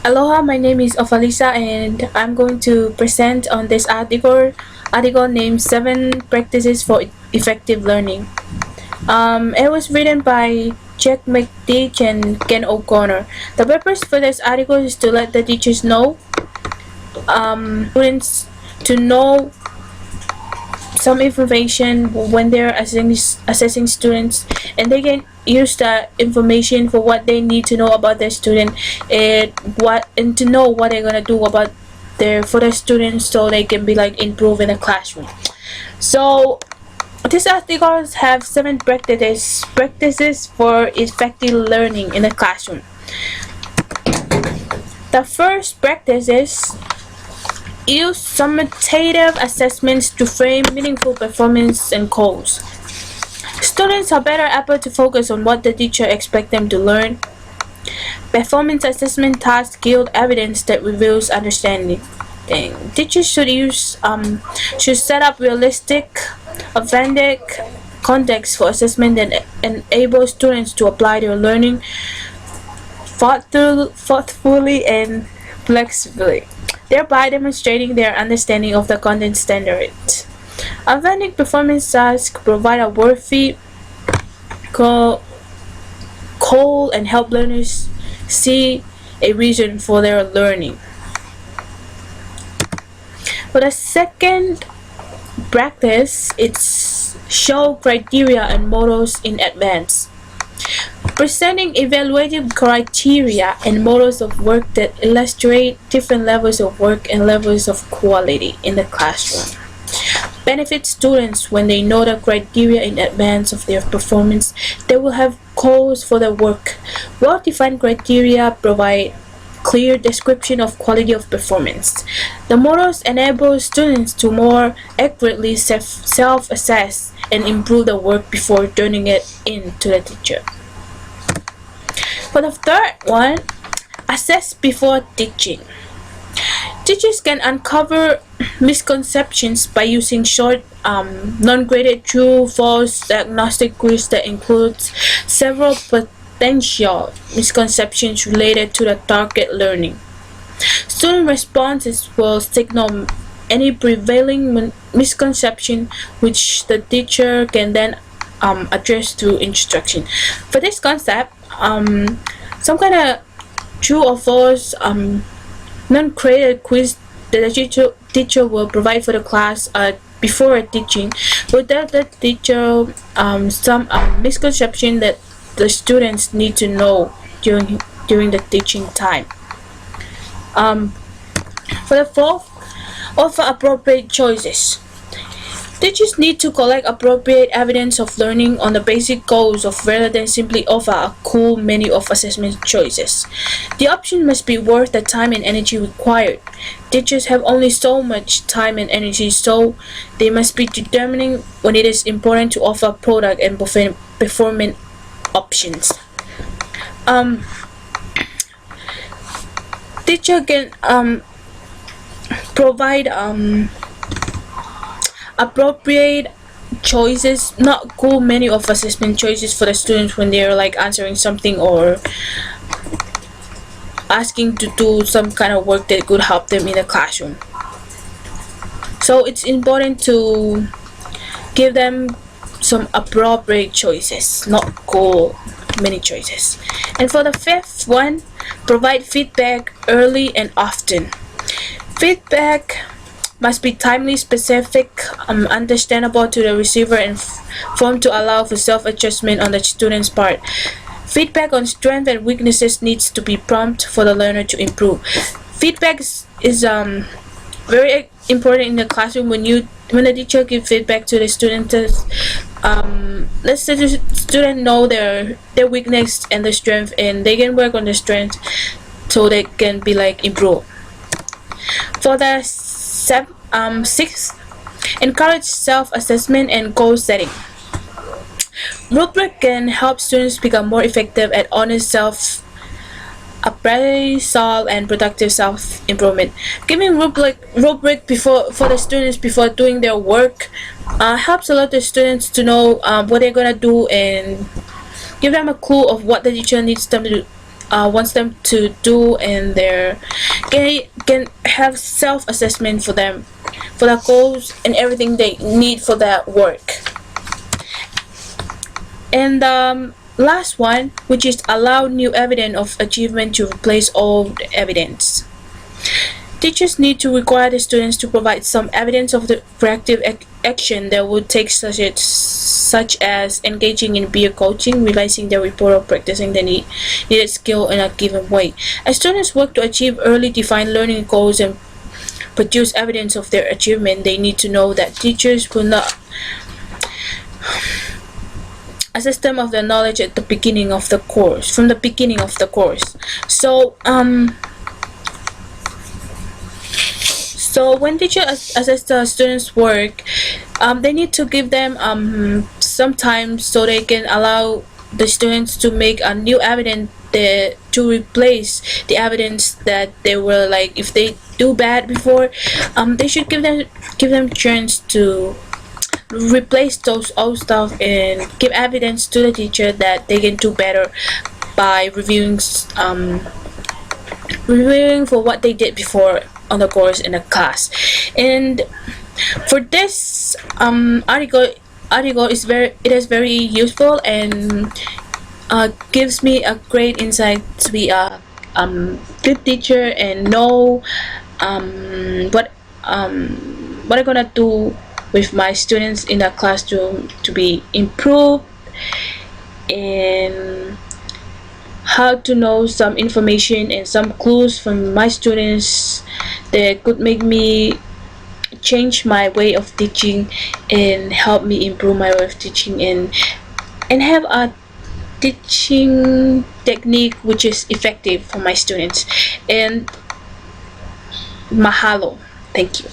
Aloha, my name is Ofaliza and I'm going to present on this article named 7 Practices for Effective Learning. It was written by Jack McTeach and Ken O'Connor. The purpose for this article is to let the teachers know, students to know some information when they're assessing students, and they can use that information for what they need to know about their student and to know what they're gonna do about for their students so they can be like improve in the classroom. So this article have 7 practices for effective learning in the classroom. The first practice is use summative assessments to frame meaningful performance and goals. Students are better able to focus on what the teacher expects them to learn. Performance assessment tasks yield evidence that reveals understanding. Teachers should set up realistic, authentic context for assessment that enable students to apply their learning thoughtfully and flexibly, thereby demonstrating their understanding of the content standards. Authentic performance tasks provide a worthy goal and help learners see a reason for their learning. For the second practice, it's show criteria and models in advance. Presenting evaluative criteria and models of work that illustrate different levels of work and levels of quality in the classroom benefits students. When they know the criteria in advance of their performance, they will have goals for their work. Well-defined criteria provide clear description of quality of performance. The models enable students to more accurately self-assess and improve the work before turning it in to the teacher. For the third one, assess before teaching. Teachers can uncover misconceptions by using short, non-graded true-false diagnostic quiz that includes several potential misconceptions related to the target learning. Student responses will signal any prevailing misconception, which the teacher can then address through instruction. For this concept, some kind of true or false non-graded quiz that the teacher will provide for the class before teaching will tell the teacher some misconception that the students need to know during the teaching time. For the fourth, offer appropriate choices. Teachers need to collect appropriate evidence of learning on the basic goals rather than simply offer a cool menu of assessment choices. The option must be worth the time and energy required. Teachers have only so much time and energy, so they must be determining when it is important to offer product and performance options. Teacher can provide appropriate choices, not cool menu of assessment choices for the students when they're like answering something or asking to do some kind of work that could help them in the classroom. So it's important to give them some appropriate choices, not cool many choices. And for the fifth one, provide feedback early and often. Feedback must be timely, specific, understandable to the receiver, and formed to allow for self-adjustment on the student's part. Feedback on strengths and weaknesses needs to be prompt for the learner to improve. Feedback is very important in the classroom. When the teacher gives feedback to the student, let's say the student know their weakness and the strength, and they can work on the strength so they can be like improve. For the sixth, encourage self-assessment and goal setting. Rubric can help students become more effective at honest self-appraisal and productive self-improvement. Giving rubric for the students before doing their work helps a lot of students to know what they're gonna do and give them a clue of what the teacher needs them to wants them to do, and their can have self-assessment for them, for the goals and everything they need for that work. And last one, which is allow new evidence of achievement to replace old evidence. Teachers need to require the students to provide some evidence of the proactive action that would take, such as engaging in peer coaching, revising their report, or practicing the needed skill in a given way. As students work to achieve early defined learning goals and produce evidence of their achievement, they need to know that teachers will not assess them of their knowledge at the beginning of the course, from the beginning of the course. So when teachers assess the students' work, they need to give them some time so they can allow the students to make a new evidence to replace the evidence that they were, like, if they do bad before, they should give them chance to replace those old stuff and give evidence to the teacher that they can do better by reviewing for what they did before on the course in the class. And for this article is very useful and gives me a great insight to be a good teacher and know what I'm gonna do with my students in the classroom to be improved, and how to know some information and some clues from my students that could make me change my way of teaching and help me improve my way of teaching, and have a teaching technique which is effective for my students. And mahalo. Thank you.